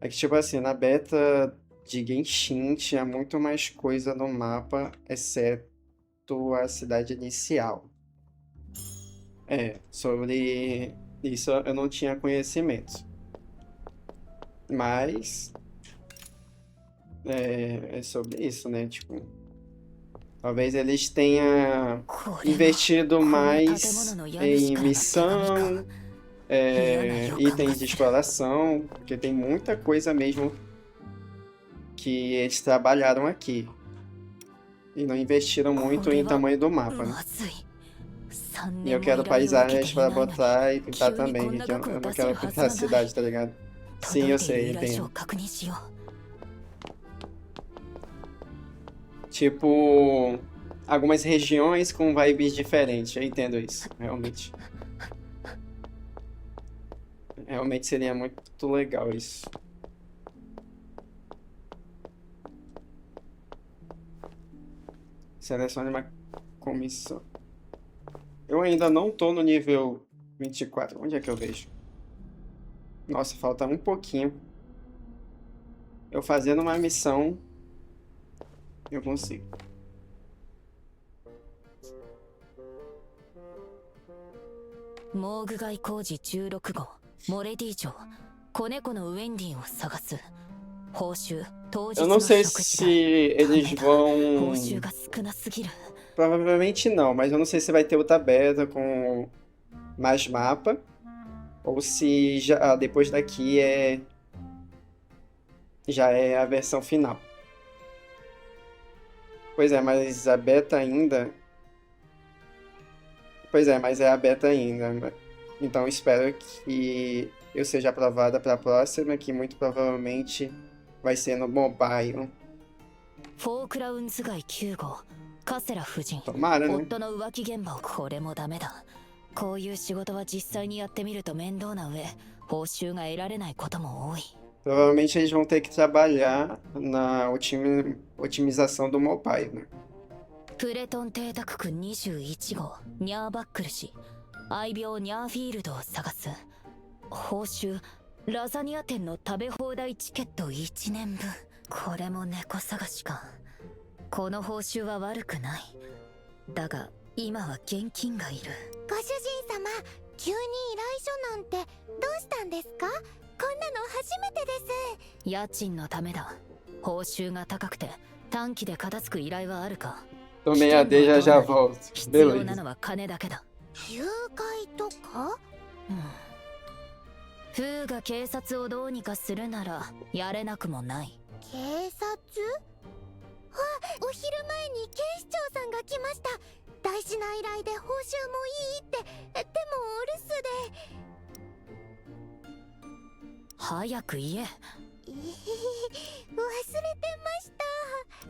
É que, tipo assim, na beta de Genshin tinha muito mais coisa no mapa, exceto a cidade inicial. É, sobre isso eu não tinha conhecimento. Mas é sobre isso, né? Tipo, talvez eles tenham これが investido この建物 mais の家主 em からの手紙か。 missão, 嫌な予感が itens de する。 exploração, porque tem muita coisa mesmo que eles trabalharam aqui. E não investiram こ muito れ em は tamanho do mapa, né? まずい。3 E eu 年も quero 依頼を受けて paisagens い para ないのに botar e pintar 急にこ também, んな que eu, 額 eu を não 出せ quero るは pintar ず a がない。 cidade, tá ligado? Sim, 届い eu ている sei, 依頼書を entendo. 確認しよ Tipo, algumas regiões com vibes diferentes, eu entendo isso, realmente. Realmente seria muito legal isso. Selecione uma comissão. Eu ainda não tô no nível 24. Onde é que eu vejo? Nossa, falta um pouquinho. Eu fazendo uma missão, eu consigo. う。モーグ街工事16号モレディ城子猫のウェンディを探す。報酬当日 Eu の não sei 食事 se 代。ダメ eles だ。報 vão. 酬が少なすぎる。 Provavelmente não, mas eu não sei se vai ter outra beta com mais mapa. Ou se já, depois daqui já é a versão final. Pois é, mas a beta ainda. Pois é, mas é a beta ainda. Então espero que eu seja aprovada para a próxima, que muito provavelmente vai ser no mobile. フォークラウンズ街9号カセラ夫人 Tomara, né? 夫の浮気現場を。これもダメだ。こういう仕事は実際にやってみると面倒な上報酬が得られないことも多い。 Provavelmente eles vão ter que trabalhar na otimização do mobile, né? プレトン邸宅区21号ニャーバックル氏愛病ニャーフィールドを探す。報酬ラザニア店の食べ放題チケット1年分。これも猫探しか。この報酬は悪くない。だが今は現金がいる。ご主人様、急に依頼書なんてどうしたんですか？こんなの初めてです。家賃のためだ。報酬が高くて短期で片付く依頼はあるか。 Tomei a D, já já volto. 必要な Beleza. のは金だけだ。誘拐とか？フーが警察をどうにかするならやれなくもない。警察？あ、お昼前に警視庁さんが来ました。大事な依頼で報酬もいいって。でもお留守で。早く言え。忘れてまし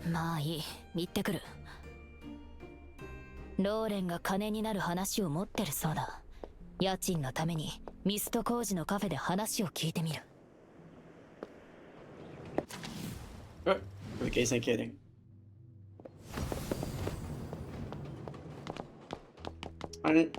た。まあいい、行ってくる。ローレンが金になる話を持ってるそうだ。家賃のためにミスト工事のカフェで話を聞いてみる。 Cliquei sem querer. Aí,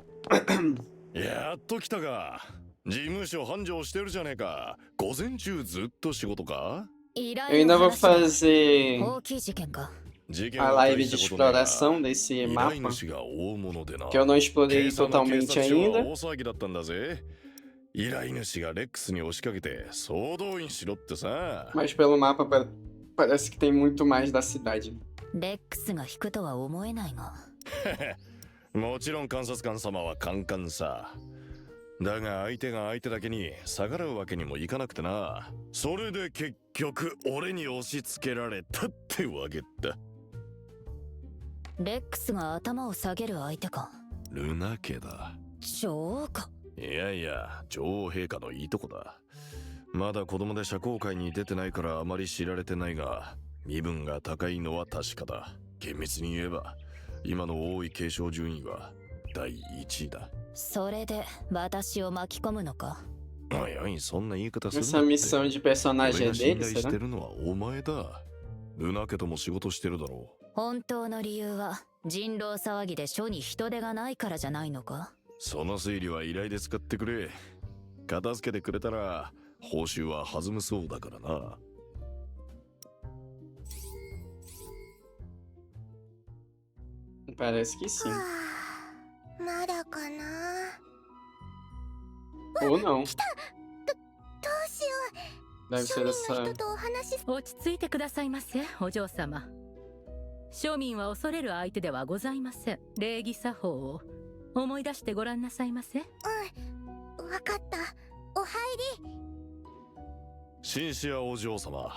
やっと来たか。事務所繁盛してるじゃねえか。午前中ずっと仕事か？ 依 eu 頼の ainda vou 話だ。 fazer 大きい事件か。 事件 a は大 live し de たことないが exploração desse 依頼 mapa, 主が大物でな。 que eu não explorei 警察の警 totalmente 察署は ainda. 大騒ぎだったんだぜ。依頼主がレックスに押しかけて総動員しろってさ。 Mas pelo mapa parece que tem muito mais da cidade. レックスが引くとは思えないが。もちろん監察官様はカンカンさ。だが相手が相手だけに逆らうわけにもいかなくてな。それで結局俺に押し付けられたってわけだ。レックスが頭を下げる相手か。ルナ家だ。女王か。いやいや、女王陛下のいいとこだ。まだ子供で社交界に出てないからあまり知られてないが、身分が高いのは確かだ。厳密に言えば、今の王位継承順位は第1位だ。それで私を巻き込むのか。おいおい、そんな言い方する Essa なって。 missão de personagem 俺 é が信 dele, 頼し será? てるのはお前だ。ルナ家とも仕事してるだろう。本当の理由は人狼騒ぎで署に人手がないからじゃないのか。その推理は依頼で使ってくれ。片付けてくれたら報酬は弾むそうだからな。Parece que sim. まだかな。 Ou não. どうしよ Deve う。庶 ser 民の essa. 人とお話し。落ち着いてくださいませ、お嬢様。庶民は恐れる相手ではございません。礼儀作法を思い出してごらんなさいませ。わかった。お入り。シンシアお嬢様、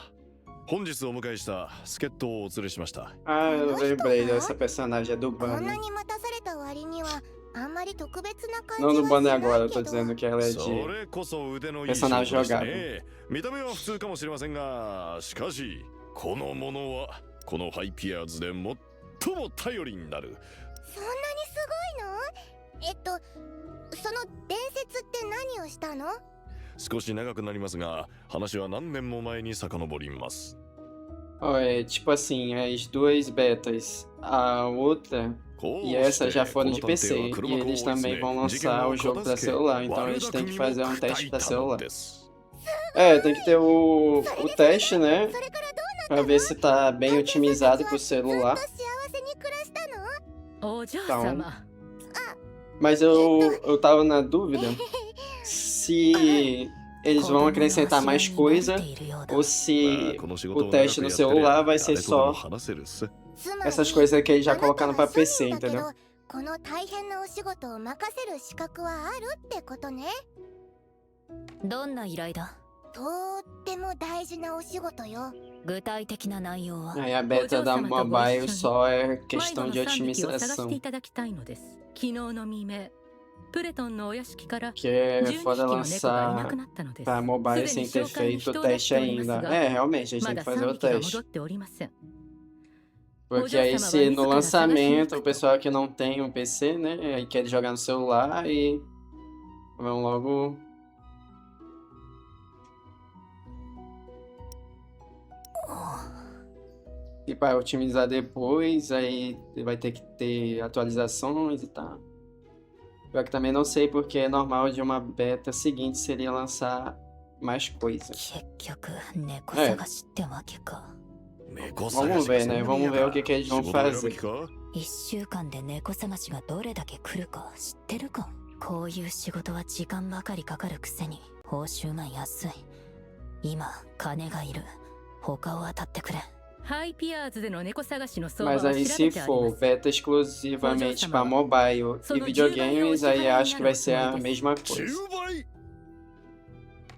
本日お迎えした助っ人をお連れしました。 Ah, eu lembrei dessa personagem, é do こん Banner. なに待たされた割にはあんまり特別な感じ Não は no し Banner な agora, い eu け tô ど。 dizendo que ela é そ de れこそ腕のいい personagem 仕事でした jogável. ね。見た目は普通かもしれませんが、しかしこのものはこのハイピアーズで最も頼りになる。そんなにすごいの？その伝説って何をしたの？ 少し長くなりますが、話は何年も前に遡ります。 Oh, é tipo assim, as duas betas, a outra e essa já foram de PC. E eles também vão lançar o jogo pra celular, então eles têm que fazer um teste pra celular. É, tem que ter o teste, né? それからどうなった Pra の？ ver se tá bem otimizado pro ずっと celular. 幸せに暮らしたの？お嬢様、 Mas eu tava na dúvida se eles vão acrescentar mais coisa ou se o teste no celular vai ser só essas coisas que eles já colocaram pra PC, entendeu? この大変なお仕事を任せる資格はあるってことね。どんな依頼だ？とっても大事なお仕事よ。具体的な内容は？ Aí a beta da mobile só é 迷子 questão の de 3匹を探し otimização. ていただきたいのです。昨日の未明、プレトンのお屋敷から Que é 12匹 foda の猫がいなく lançar なったのです。 pra mobile sem ter feito o teste ainda. É, realmente, eles ま têm だ que fazer 3 o 匹が teste. 戻っておりません。 Porque aí se no lançamento o pessoal que não tem um PC, né, aí quer jogar no celular e vão logo. E para otimizar depois, aí vai ter que ter atualizações e tal. Eu que também não sei porque é normal de uma beta seguinte seria lançar mais coisas. 結局猫探しってわけか。 Vamos ver, né? Vamos ver o que eles vão fazer. 1週間で猫探しがどれだけ来るか知ってるか？こういう仕事は時間ばかりかかるくせに報酬が安い。今金がいる。他を当たってくれ。ハイピアーズでの猫探しの相場を Mas 調 aí べ se てあり for ます。 beta exclusivamente para mobile e videogames, aí acho que vai ser a mesma coisa.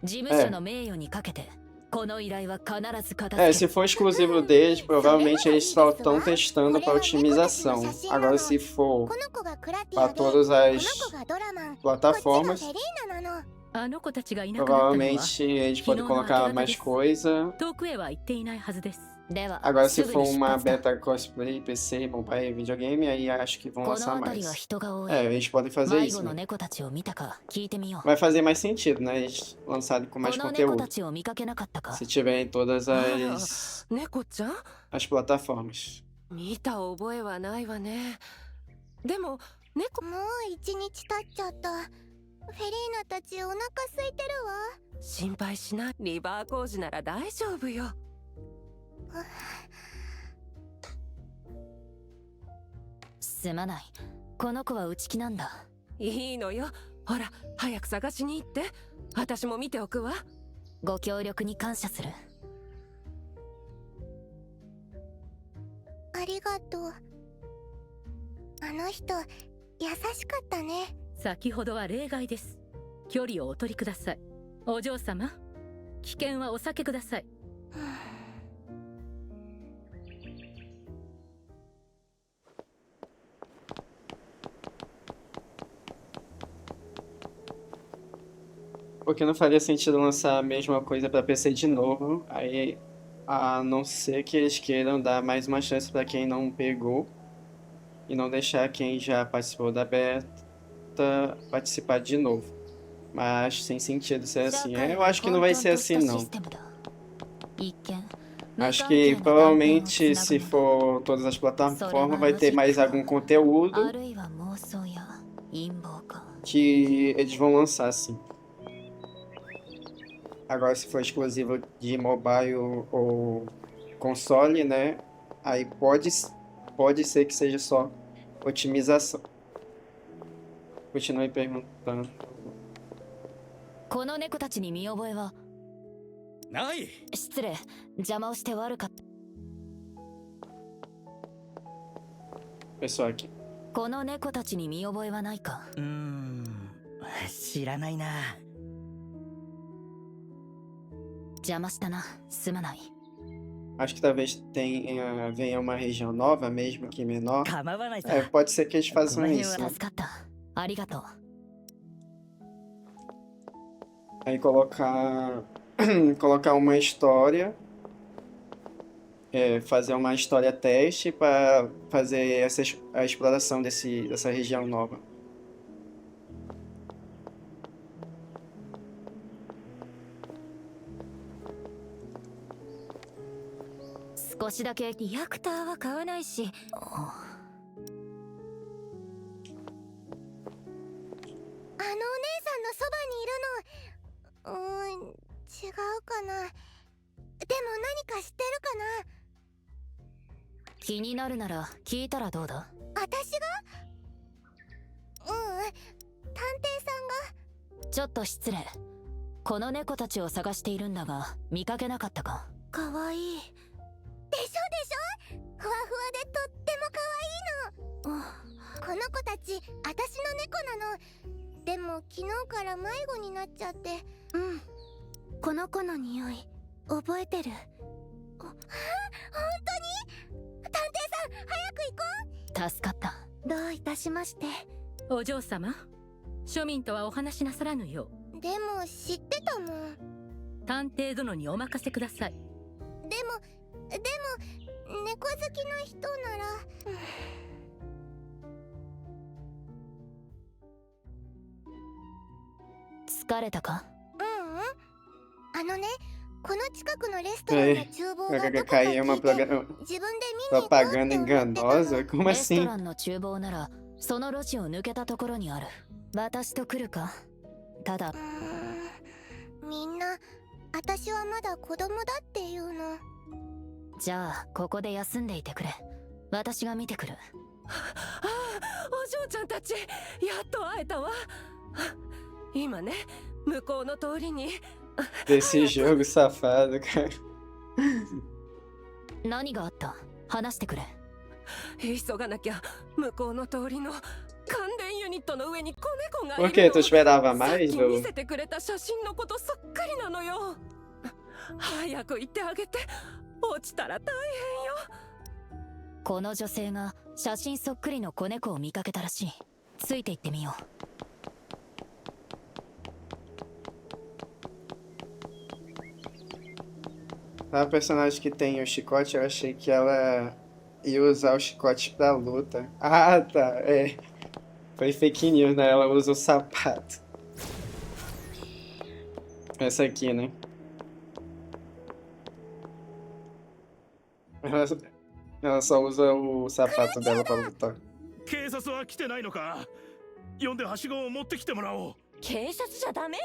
事務所の名誉にかけてこの依頼は必ず片 É, 付 se for exclusivo deles, provavelmente eles só estão testando para otimização. Agora, se for この子がクラティ para アで、こ todas の as 子がドラマン、 plataformas, こっちがフェリーナなの。あの子たちがいなくなったのは provavelmente eles podem colocar mais coisa. 遠くへは行っていないはずです。け。では Agora, す se ぐ for に出 uma 発だ。 beta cosplay, PC, mobile e videogame, aí acho que vão この lançar 辺りは mais. 人が多い。 É, eles podem fazer 迷 isso, 子の né? 猫たちを見たか聞いてみよう。 Vai fazer mais sentido, né? Eles lançarem com こ mais の猫た conteúdo. ちを見かけなかったか？ Se tiver em todas as 猫ちゃん plataformas. 見た覚えはないわね。でも猫もう一日経っちゃった。フェリーナたちお腹空いてるわ。心配しない。リバー工事なら大丈夫よ。すまない。この子は内気なんだ。いいのよ。ほら早く探しに行って。私も見ておくわ。ご協力に感謝する。ありがとう。あの人優しかったね。先ほどは例外です。距離をお取りください。お嬢様、危険はお避けください。 Porque não faria sentido lançar a mesma coisa para PC de novo, aí a não ser que eles queiram dar mais uma chance para quem não pegou e não deixar quem já participou da beta participar de novo. Mas sem sentido ser assim. Eu acho que não vai ser assim não. Acho que provavelmente se for todas as plataformas vai ter mais algum conteúdo que eles vão lançar assim. Agora, se for exclusivo de mobile ou console, né? Aí pode ser que seja só otimização. Continue perguntando. この猫たちに見覚えは？ない。失礼、邪魔をして悪かった。 Pessoal aqui. この猫たちに見覚えはないか？知らないな。邪魔したな、すまない。 Acho que talvez venha uma região nova, mesmo que menor. 構わないさ。 Pode ser que eles façam isso, né? 助かった。ありがとう。 Aí colocar uma história, fazer uma história teste para fazer a exploração dessa região nova. 少しだけリアクターは買わないし。あのお姉さんのそばにいるの、違うかな。でも何か知ってるかな。気になるなら聞いたらどうだ？私が？探偵さんが。ちょっと失礼。この猫たちを探しているんだが見かけなかったか？かわいい。でしょでしょ。ふわふわでとってもかわいいの。この子たち、私の猫なの。でも昨日から迷子になっちゃって。この子の匂い覚えてる？本当に？探偵さん、早く行こう。助かった。どういたしまして。お嬢様、庶民とはお話しなさらぬよう。でも知ってたもん。探偵殿にお任せください。でも猫好きの人なら。疲れたか？あのね、この近くのレストランの厨房がどこか聞いて、 Cair uma 自分で見に行こうって思 propaganda ってたの。 enganosa? Como レスト assim? ランの厨房ならその路地を抜けたところにある。私と来るか？ただみんな私はまだ子供だっていうの。じゃあここで休んでいてくれ。私が見てくる。ああ、お嬢ちゃんたち、やっと会えたわ。今ね、向こうの通りに。 Desse jogo safado, cara. 何があった？話してくれ。急がなきゃ。向こうの通りの感電ユニットの上に子猫がいるの。 Por quê? Tu esperava さっ mais き do... 見せてくれた写真のことそっくりなのよ。早く行ってあげて。落ちたら大変よ。この女性が写真そっくりの子猫を見かけたらしい。ついて行ってみよう。 A personagem que tem o chicote, eu achei que ela ia usar o chicote pra luta. Ah, tá, é. Foi fake news, né? Ela usa o sapato. Essa aqui, né? Ela só usa o sapato dela pra lutar. 警察は来てないのか。呼んではしごを持ってきてもらおう。警察じゃダメよ。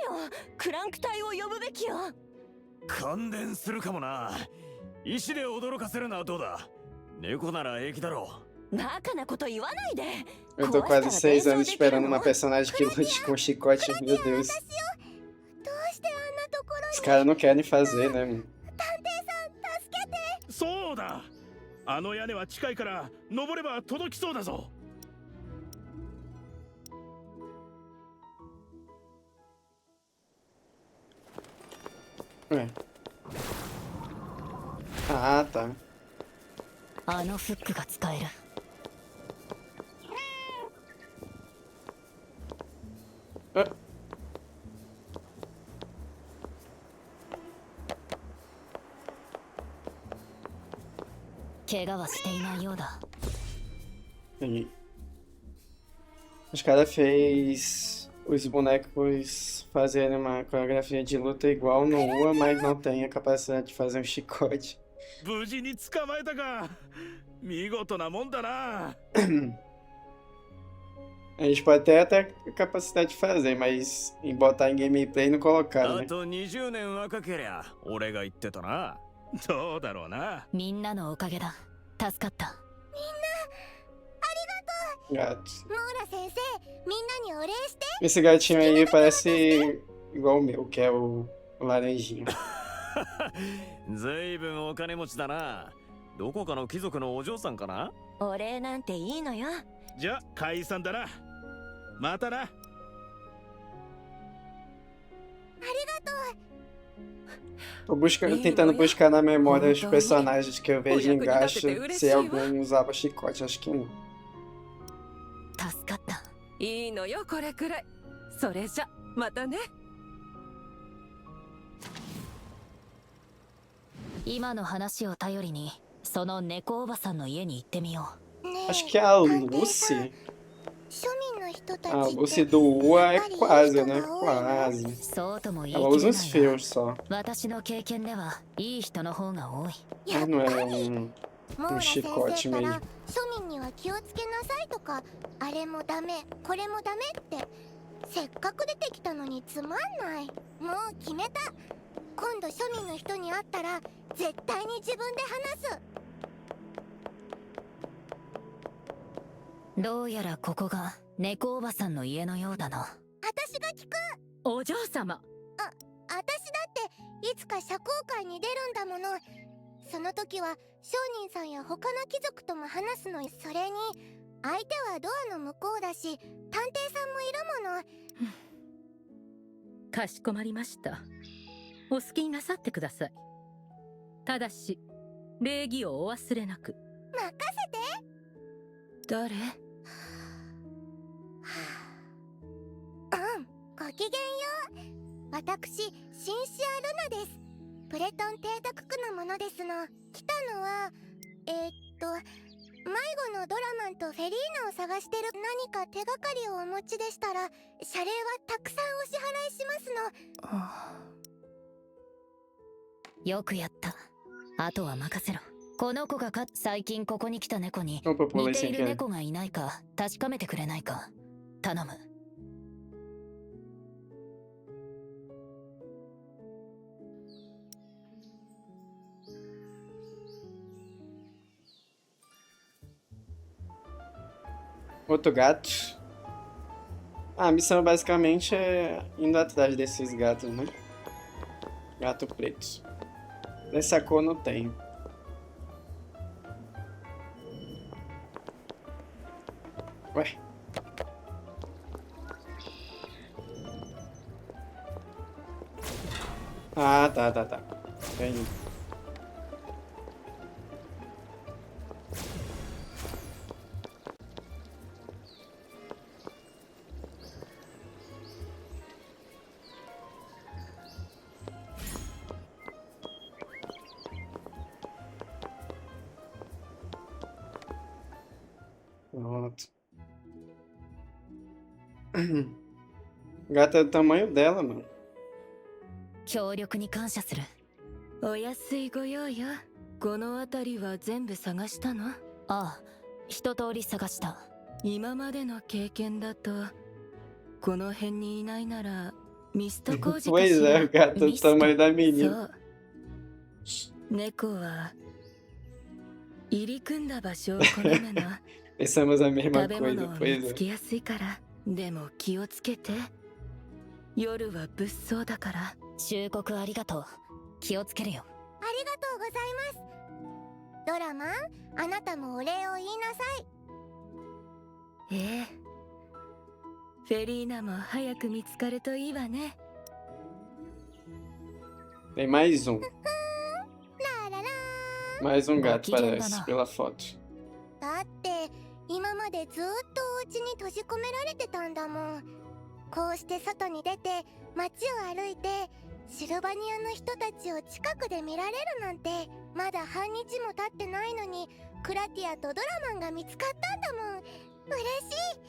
クランク隊を呼ぶべきよ。感電するかもな。石で驚かせるのはどうだ。猫なら平気だろう。バカなこと言わないで。 Eu tô quase 6 anos esperando uma personagem que lute com chicote, meu Deus. Os caras não querem fazer, né, mano? そうだ。あの屋根は近いから登れば届きそうだぞ。 Ah, tá. あのフックが使える。怪我はしていないようだ。 Entendi. Os caras fez os bonecos fazerem uma coreografia de luta igual no UA, mas não tem a capacidade de fazer um chicote. 無事に捕まえたか。見事なもんだな。A gente pode ter a capacidade de fazer, mas em botar em gameplay não colocaram, あ né? と20年若けりゃ俺が言ってたな。どうだろうな。みんなのおかげだ。助かった。 Gato. モーラ先生、みんなにお礼して。 Esse gatinho aí parece igual o meu, que é o laranjinha. ずいぶんお金持ちだな。どこかの貴族のお嬢さんかな。お礼なんていいのよ。じゃあ解散だな。またな。Tentando buscar na memória os personagens que eu vejo em Gacha se algum usava chicote, acho que não. 助かった。いいのよこれくらい。それじゃまたね。今の話を頼りにその猫おばさんの家に行ってみよう。ね Acho え que a Lucy. 庶民の人た A ちっ Lucy て do UA é やっぱりいい quase, 人 né? が多いの？ Quase. そうとも言い Ela 切 usa れ uns ないが、 fios só. 私の経験ではいい人の方が多い。 や Mas っ não ぱ é り um, モーラ先 chicote 生から mesmo. 庶民には気をつけなさいとか、あれもダメこれもダメってせっかく出てきたのにつまんない。もう決めた。今度庶民の人に会ったら絶対に自分で話す。どうやらここが猫おばさんの家のようだな。私が聞く。お嬢様。私だっていつか社交界に出るんだもの。その時は商人さんや他の貴族とも話すのよ。それに相手はドアの向こうだし探偵さんもいるもの。かしこまりました。お好きになさってください。ただし礼儀をお忘れなく。任せて。誰？ごきげんよう。私、シンシア・ルナです。プレトン邸宅区のものですの。来たのは、迷子のドラマンとフェリーナを探してる。何か手がかりをお持ちでしたら、謝礼はたくさんお支払いしますの。よくやった。あとは任せろ。この子が最近ここに来た猫に Opa, 似 pulei て sem いる querer. 猫がいないか確かめてくれないか。頼む。Outro gato. A missão basicamente é indo atrás desses gatos, né? Gato preto. Dessa cor não tem. Ué. Ah, tá. Entendi. Pronto. Gata é do tamanho dela, mano. 協力に感謝する。お安いご用よ。この辺りは全部探したの？ああ、一通り探した。今までの経験だとこの辺にいないならミスト工事か Pois し é, ら。 o gato do tamanho da そ menina. う。猫は入り組んだ場所を好むの。 Pensamos a mesma 食べ coisa, 物を pois 見つ é. けやすいから。でも気をつけて。夜は物騒だから。忠告ありがとう。気をつけるよ。ありがとうございます。ドラマン、あなたもお礼を言いなさい。ええ。フェリーナも早く見つかるといいわね。 Tem mais um. ラララ Mais um gato, Goquilhão parece, danado. pela foto. だって今までずーっとお家に閉じ込められてたんだもん。こうして外に出て街を歩いてシルバニアの人たちを近くで見られるなんて、まだ半日も経ってないのにクラティアとドラマンが見つかったんだもん。嬉しい。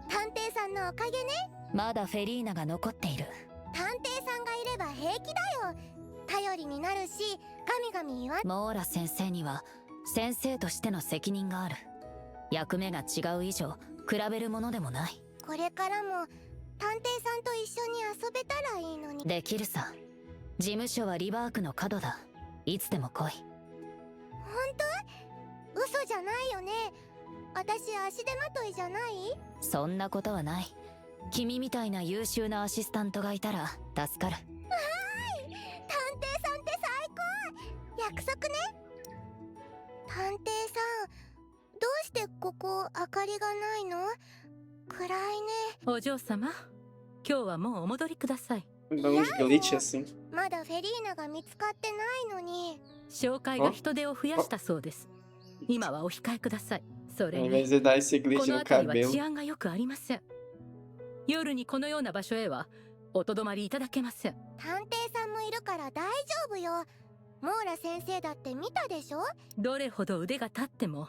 探偵さんのおかげね。まだフェリーナが残っている。探偵さんがいれば平気だよ。頼りになるし、ガミガミ言わ。モーラ先生には先生としての責任がある。役目が違う以上比べるものでもない。これからも探偵さんと一緒に遊べたらいいのに。できるさ。事務所はリバークの角だ。いつでも来い。本当？嘘じゃないよね。私足手まといじゃない？そんなことはない。君みたいな優秀なアシスタントがいたら助かる。探偵さんって最高。約束ね。探偵さん、どうしてここ明かりがないの？暗いね。お嬢様、今日はもうお戻りください。Dá uns glitch assim. まだフェリーナが見つかってないのに。紹介が人手を増やしたそうです。今はお控えください。それ Ao に invés de dar esse こ glitch の no 辺りは cabelo. 治安が良くありません。夜にこのような場所へはおとどまりいただけません。探偵さんもいるから大丈夫よ。モーラ先生だって見たでしょ？どれほど腕が立っても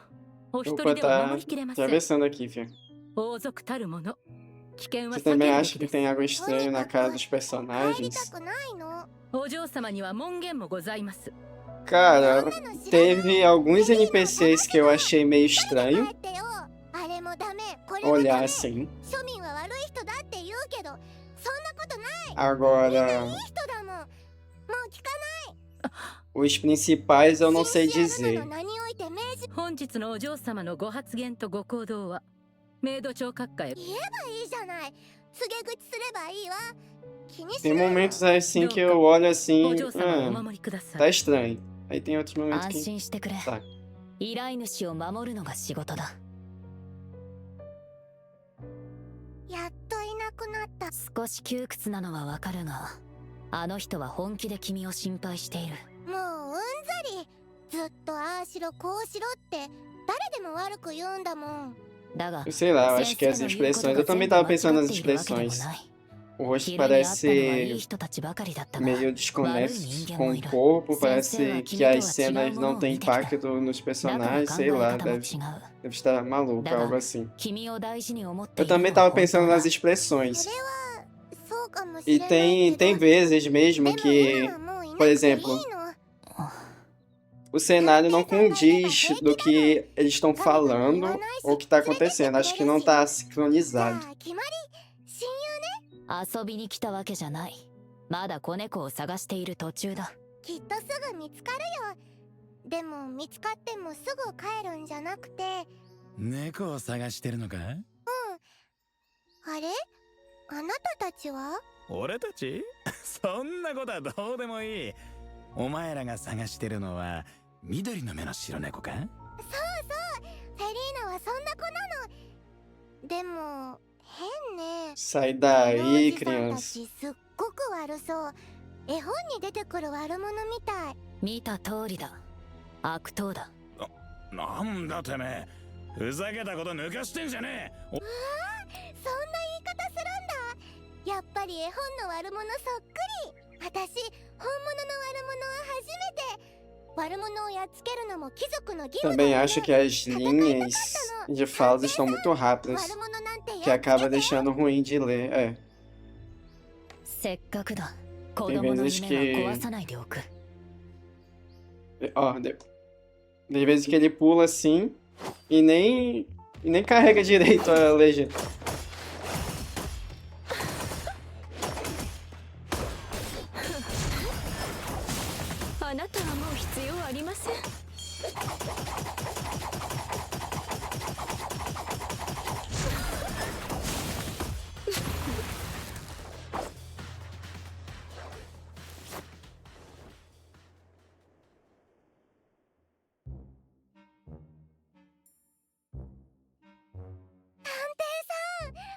お一 Opa, 人では tá 守りきれません。 atravessando aqui, filho. 王族たるもの、危険は Você 避け também るべ acha き que です。 tem algo estranho na cara dos 帰り personagens? たくないの。お嬢様には門限もございます。 Cara, teve alguns NPCs que eu achei meio estranho 帰ってよ。あれもダメ、これもダ olhar メ。 assim. 庶民は悪い人だって言うけど、そんなことない。 Agora, いい人だもん。もう聞か os principais eu não sei シンシア dizer. ルなの名において命じ本日のお嬢様のご発言とご行動はメイド長閣下へ。言えばいいじゃない。告げ口すればいいわ。気にし Tem ない momentos assim que eu olho お assim, 嬢様をお ah, 守りくださ tá い。 estranho. Aí tem outros momentos 安 que 心してくれ。 tá. 依頼主を守るのが仕事だ。やっといなくなった。少し窮屈なのはわかるが、あの人は本気で君を心配している。もううんざり。ずっとああしろこうしろって誰でも悪く言うんだもん。だが、 Sei lá, eu acho que as 先生の言うこと expressões. が Eu 全 também 部 tava 間違 pensando っ nas ているわけでも expressões. ない。 O rosto 昼に会ったのはいい parece 人たちばかりだったが、 meio desconexo com o corpo, parece que as cenas não têm impacto nos だから personagens, 考 sei え lá, 方も違 deve う。 estar maluco, Dá. algo assim. 君を大事に思って Eu いるの também は tava 本当 pensando だ nas expressões. それはそうかもし E れない tem, け tem ど。 vezes mesmo でも que 今はもういなく por ていい exemplo, の。 o cenário não condiz do que eles estão falando ou o que tá acontecendo. Acho que não tá じゃ sincronizado. あ決まり。親遊びに来たわけじゃない。まだ子猫を探している途中だ。友きっとすぐ見つかるよ。でも見つかってもすぐ帰るんじゃなくて。猫を探してるのか？あれ？あなたたちは？俺たち？そんなことはどうでもいい。お前らが探してるのは緑の目の白猫か？そうそう。フェリーナはそんな子なの。でも変ね。 Sai あのお daí, じさんた criança. ちすっごく悪そう。絵本に出てくる悪者みたい。見た通りだ。悪党だ。なんだてめえ。ふざけたこと抜かしてんじゃねえ。そんな言い方するんだ。やっぱり絵本の悪者そっくり。私、本物の悪者は初めて。悪者をやっつけるのも貴族の義務だ Também よね。 acho que as linhas de falas estão muito rápidas, 悪者なんて que やっつけ acaba て。 deixando ruim de ler. É. せっかくだ。子 Tem 供の vezes 夢 que は壊さないでおく。 Ó, tem vezes que ele pula assim e nem carrega direito a legenda. あなたはもう必要ありません。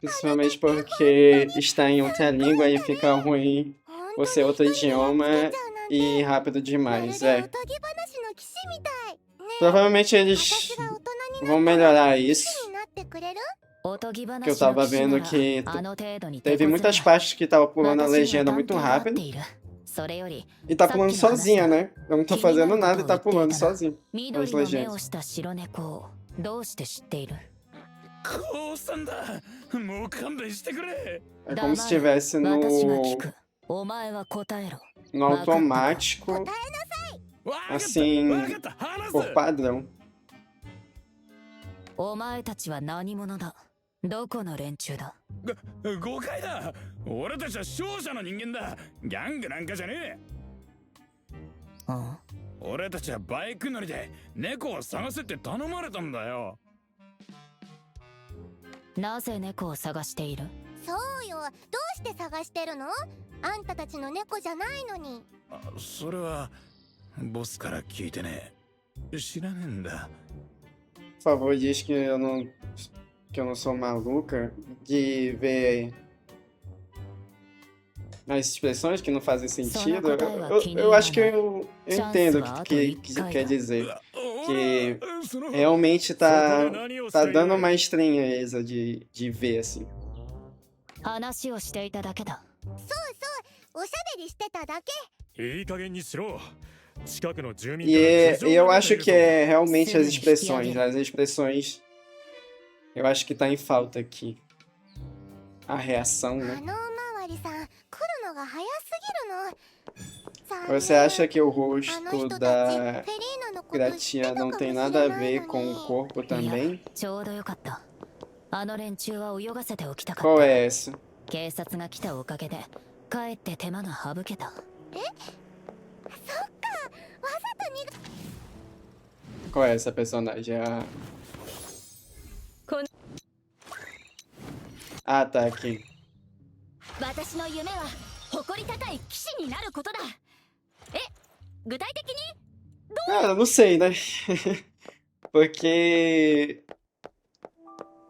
Principalmente porque está em outra língua e fica ruim 本 você 当に outro 一人でやっつ idioma けちゃうなんて e rápido まる demais. で É. おとぎ話の騎士みたい。ねえ、 Provavelmente eles 私が大人に vão なったら melhorar 騎 isso. 士になってくれる？おとぎ話の Que eu tava 騎士 vendo なら que あの程度に teve 手こず muitas る partes que tava pulando a 私には legenda 探 muito 偵が合って rápido いる。それより e tá pulando sozinha, né? Eu não tô fazendo nada e tá pulando Quem vai sozinho. 緑の目をした白猫をどうして知っている？こうさんだ。もう勘弁してくれ。 É como se estivesse 私が no, 聞く。お前は答えろ。 no automático, 答えなさい。わかった。 assim, わかった。話 por す。 padrão. お前たちは何者だ？どこの連中だ？誤解だ。俺たちは勝者の人間だ。ギャングなんかじゃねあえ。俺たちはバイク乗りで猫を探せって頼まれたんだよ。なぜ猫を探している？そうよ、どうして探してるの？あんたたちの猫じゃないのに。それはボスから聞いてね。知らねえんだ。 Por favor, diz que eu não sou maluca de ver as expressões que não fazem sentido. Eu acho que eu entendo o que quer dizer. Que realmente tá dando uma estranheza de ver, assim. 話をしていただけだ。そうそう、おしゃべりしてただけ。いい加減にしろ。近くの住民 E eu acho que é realmente as expressões. As expressões. Eu acho que tá em falta aqui. A reação, あ né? のおまわりさん、来るのが早すぎるの。 Você acha que o あの rosto 人たち、フェ da リーナのこと知って Gratia たか não もし tem れ nada a ない ver の com o に。 corpo いや também? ちょうどよかった。あの連中は泳がせておきたか Qual った。 é essa? 警察が来たおかげでかえって手間が省けた。そっか、わざと逃が Qual é essa personagem? Ah, tá aqui. 私の夢は誇り高い騎士になることだ。え、具体的に？ Cara, não sei, né? Porque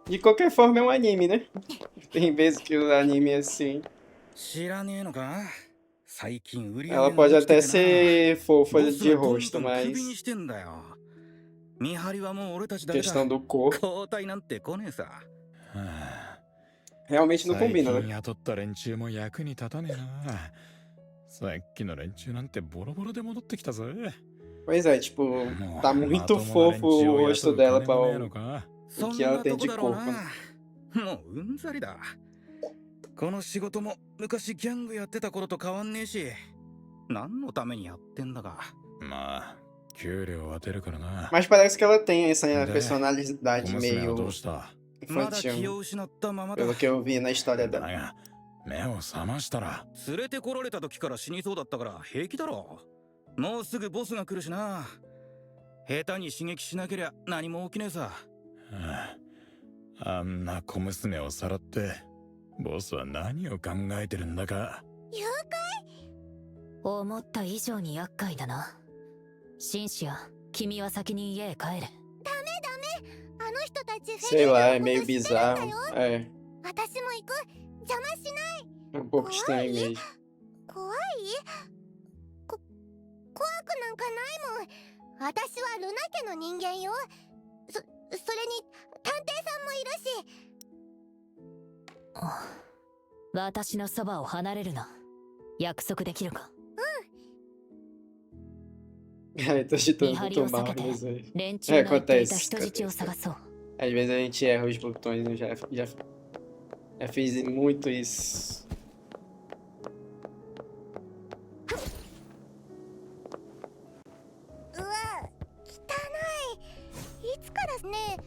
de qualquer forma é um anime, né? Tem vezes que o anime é assim. 知らねえのか。最近売り上げ Ela が pode 落ちて até てな。 ser fofa ボス de はどん rosto, どんクビに mas してんだよ。見張りはもう俺たちだけだ。 questão do corpo 交代なんて来ねえさ。 realmente não 最 combina, 近 né? 雇った連中も役に立たねえな。さっきの連中なんてボロボロで戻ってきたぜ。 Pois é, tipo, tá muito fofo o rosto dela para o que ela tem de corpo. もううんざりだ。この仕事も昔ギャングやってた頃と変わんねえし、何のためにやってんだか。まあ、給料は出るからな。 Mas parece que ela tem essa personalidade 小娘はど meio うした？まだ気 infantil, を失ったままだ。 pelo que eu vi na história だ dela. が、目を覚ましたら。連れてこられた時から死にそうだったから平気だろ。もうすぐボスが来るしな。下手に刺激しなけりゃ何も起きねえさ。あんな小娘をさらって、ボスは何を考えてるんだか。誘思った以上に厄介だな。シンシア、君は先に家へ帰れ。拐？ダメダメ。あの人たちフェ Sei リー lá, ナ é のこと meio 知ってるん bizarro. だよ。 É, 私も行く。邪魔しない。 é um pouco estranho mesmo. 怖い？怖くなんかないもん。私はルナ家の人間よ。それに探偵さんもいるし。私のそばを離れるな。約束できるか？ Ai, tô chutando 見張り muito を避 mal, けて mas é. 連中の言っていた acontece, 人質を探そう。 Às vezes a gente erra os botões, eu já fiz muito isso. うわ、汚い。いつからねえ、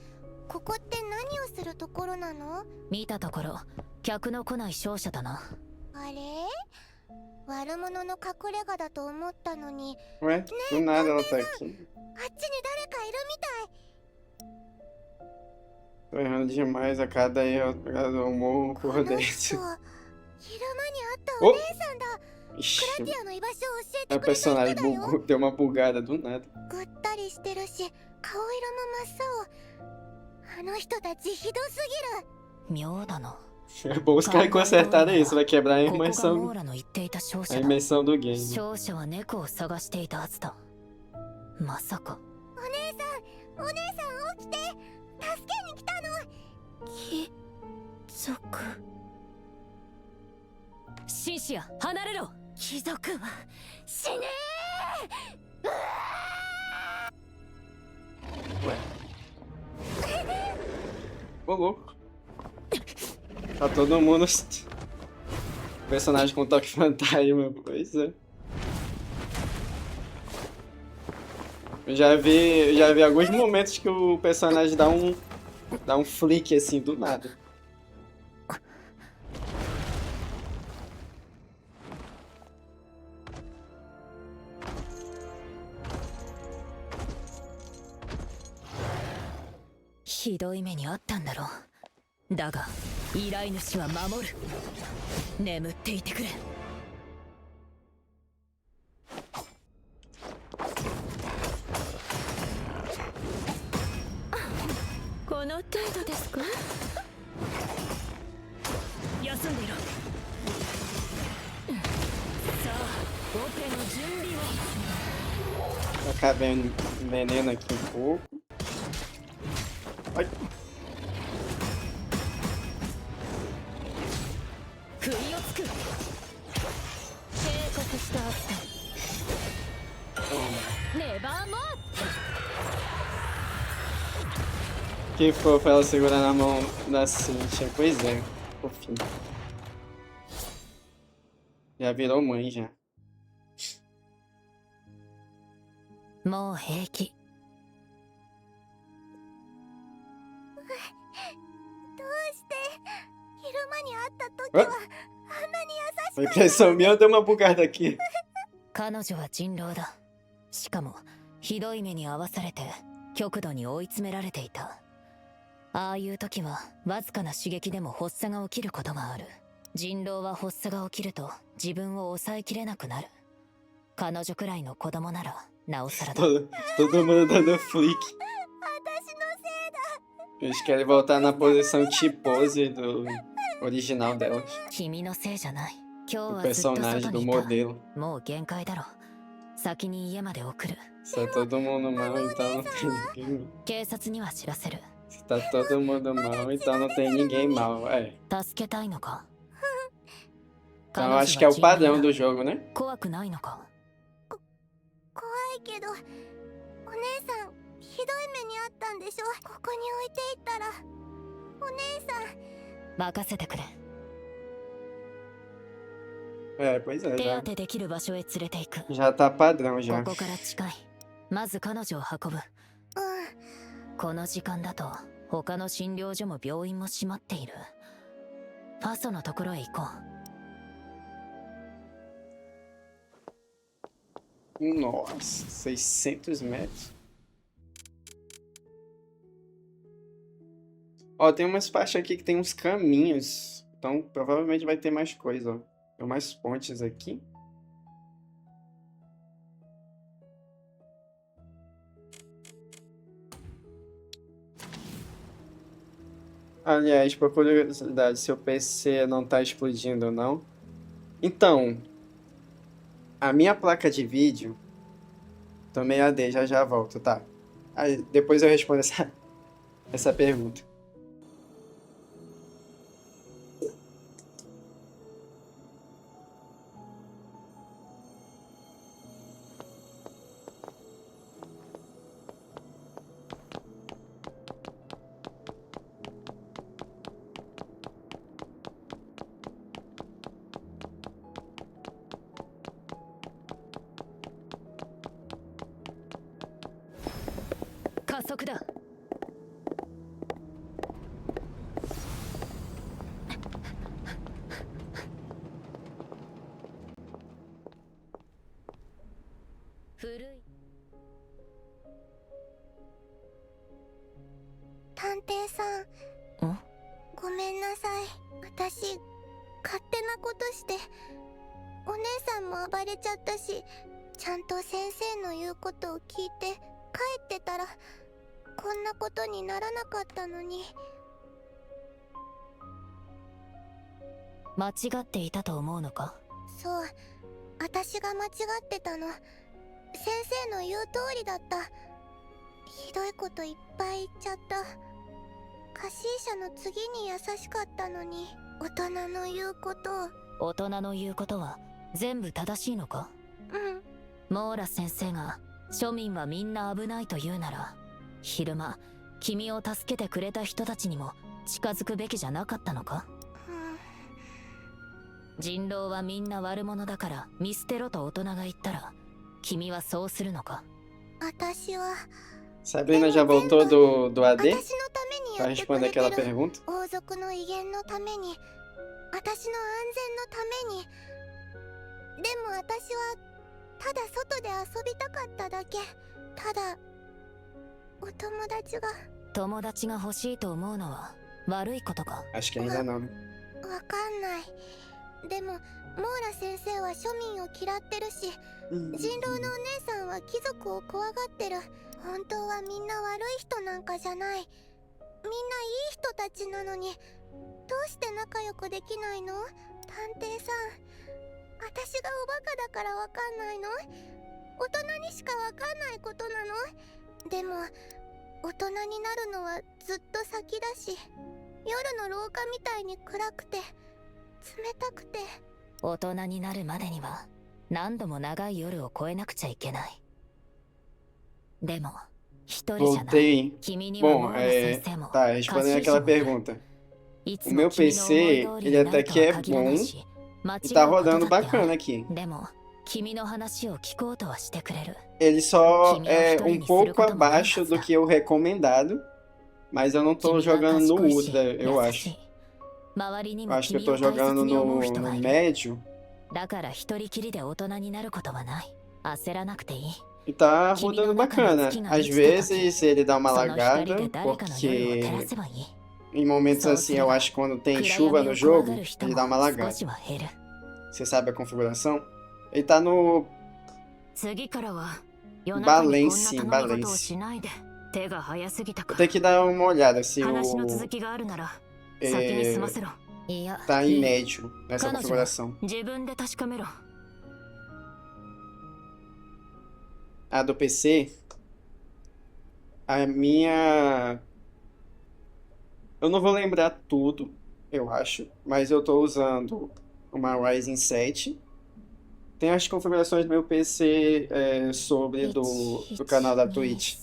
ここって何をするところなの？見たところ、客の来ない商社だな。あれ？悪者の隠れ家だと思ったのに、 Ué, do nada ela tá aqui. あっちに誰かいるみたい。 Tô errando demais a cada eu morro こ por の人、 dentro. 昼間に会ったお姉さんだ。ク Ixi, ラティアの居場所を教え a てくれた personagem 人だよ。 bugou, deu uma bugada do nada. ぐったりしてるし、顔色も真っ青。あの人たちひどすぎる。妙だな。 É bom os caras consertarem isso, vai quebrar a ここがモー imersão, ラの言っていた商 a 社だ。 imersão do game. 商社は猫を探していたはずだ。まさか。お姉さん起きて。助けに来たの。貴族。シンシア、離れろ。貴族は死ねÔ, louco. Tá todo mundo. Personagem com toque fantasma, pois é. Eu já vi alguns momentos que o personagem dá um flick assim do nada. ひどい目にあったんだろう。だが依頼主は守る。眠っていてくれ。この程度ですか？休んでいろ。さあオペの準備を。 Acabei veneno aqui um pouco. Ai. 不意をつく。警告したはずだ。ネバーモア。 Que fofo ela segurando a mão da Cintia. Pois é, fofinho. Já virou mãe já. もう平気。どうして昼間に会った時はあんなに優し A impressão minha deu uma bugada aqui. 彼女は人狼だ。しかもひどい目に遭わされて極度に追い詰められていた。ああいう時はわずかな刺激でも発作が起きることがある。人狼は発作が起きると自分を抑えきれなくなる。彼女くらいの子供ならなおさらだ。 Todo mundo dando flick. 私のせいだ。 Eles querem voltar na posição T-pose do original delas. 君のせいじゃない。今 Do 日はずっと personagem, 外 do にいた。 modelo. もう限界だろ。先に家まで送る。 Se tá todo mundo mal, então não tem ninguém. 警察には知らせる。 Se tá todo mundo mal, então não tem ninguém mal. É. 助けたいのか。 Então eu acho que é o padrão do jogo, né? 怖くないのか。怖いけどお姉さんひどい目にあったんでしょ。ここに置いていったらお姉さん。任せてくれ。 É, pois é, 手 já, 当てできる場所へ連れて行く。 já tá padrão já. ここから近い。まず彼女を運ぶ。うん。この時間だと他の診療所も病院も閉まっている。パソのところへ行こう。 Nossa, 600 metros. Ó, tem umas partes aqui que tem uns caminhos. Então, provavelmente vai ter mais coisa, ó. Tem mais pontes aqui. Aliás, por curiosidade, se o PC não tá explodindo ou não. Então, a minha placa de vídeo... Tomei AD, já volto, tá? Aí, depois eu respondo essa pergunta.探偵さん。ごめんなさい。私勝手なことしてお姉さんも暴れちゃったし、ちゃんと先生の言うことを聞いて帰ってたらこんなことにならなかったのに。間違っていたと思うのか。そう、私が間違ってたの。先生の言う通りだった。ひどいこといっぱい言っちゃった。カシーシャの次に優しかったのに、大人の言うことを。大人の言うことは全部正しいのか。うん。モーラ先生が庶民はみんな危ないと言うなら、昼間君を助けてくれた人たちにも近づくべきじゃなかったのか。人狼はみんな悪者だから見捨てろと大人が言ったら、君はそうするのか。私は Sabrina já voltou do AD? 私のために Pra やってく responder れて aquela る。 pergunta? 王族の威厳のために、私の安全のために。でも私はただ外で遊びたかっただけ。ただお友達が友達が欲しいと思うのは悪いことか。 Acho que ainda não. わかんない。でもモーラ先生は庶民を嫌ってるし、人狼のお姉さんは貴族を怖がってる。本当はみんな悪い人なんかじゃない。みんないい人たちなのに、どうして仲良くできないの？探偵さん、私がおバカだからわかんないの？大人にしかわかんないことなの？でも大人になるのはずっと先だし、夜の廊下みたいに暗くて冷たくて。大人になるまでには何度も長い夜を越えなくちゃいけない。でも一人じゃない。 Voltei. 君にはモ Bom, ーラ先生も tá, respondendo aquela pergunta. いつ O も meu 君の思 PC, い通り ele にな até ると que は é 限らない bom し、間違 e う tá こと rodando だってあ bacana る。 aqui. でも君の話を聞こうとはしてくれる。 Ele só Kimi é After um Ini pouco Surukoto abaixo Mangasa. do que o recomendado, mas eu não tô 君は jogando no 賢いし Ultra, eu 優し acho. い。周りに Eu も acho que eu 君 tô を大切 jogando に思う no, 人 no がいる。 médio だから一人きりで大人になることはない。焦らなくていい。 e tá Kimi rodando no naka no bacana. tsuki ga Às mitsuka vezes ele dá uma その光 lagada, で誰かの夜を照ら porque せばいい。 em momentos assim, eu acho que quando tem 暗 chuva 闇 no を怖 jogo, がる人 ele も dá uma 少 lagada. しは減る。 Você sabe a configuração? Ele tá no 次からは夜中にこんな Balance, 頼み事を balance. しないで。手が早すぎた Vou か。 ter que dar uma olhada se 話の o 続きがあるなら先に済ませろ。いや、 tá い em い。 médio nessa 彼女は configuração. 自分で確かめろ。 A do PC, a minha. Eu não vou lembrar tudo, eu acho, mas eu tô usando uma Ryzen 7. Tem as configurações do meu PC sobre do canal da Twitch,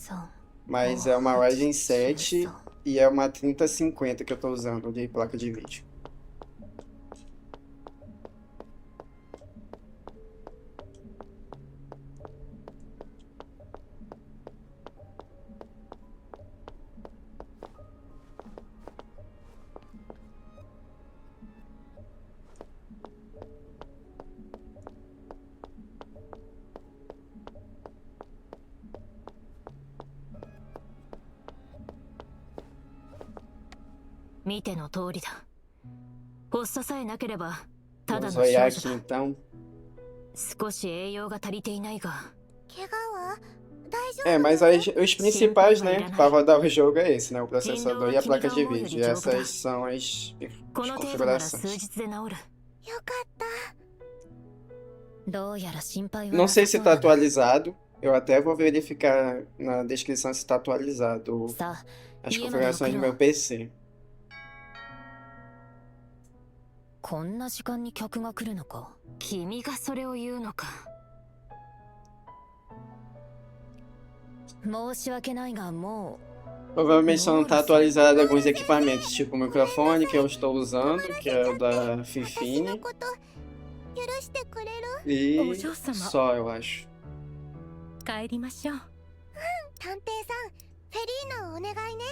mas é uma Ryzen 7 e é uma 3050 que eu tô usando de placa de vídeo. "見ての通りだ。発作さえなければただ Vamos の少 olhar 女 aqui だ。 então. 少し栄養が足りていないが、怪我は大丈 É, 夫？ mas os principais, né, para rodar o jogo é esse, né, o processador e a placa de vídeo. E essas são as この程度なら数 configurações. よ日で治る。かった。どうやら心配は Não な sei さ se そう tá だな。 atualizado. Eu até vou verificar na descrição se tá atualizado さあ、 as 家まで configurações 送 do ろ meu う。 PC. こんな時間に客が来るのか。君がそれを言うのか。申し訳ないがも Provavelmente só não tá atualizado alguns equipamentos, tipo o microfone que eu estou usando, que é o da 私の Fifine, こと許してくれる？ e お嬢様。 só, eu acho. 帰りましょう。探偵さん、フェリーナをお願いね。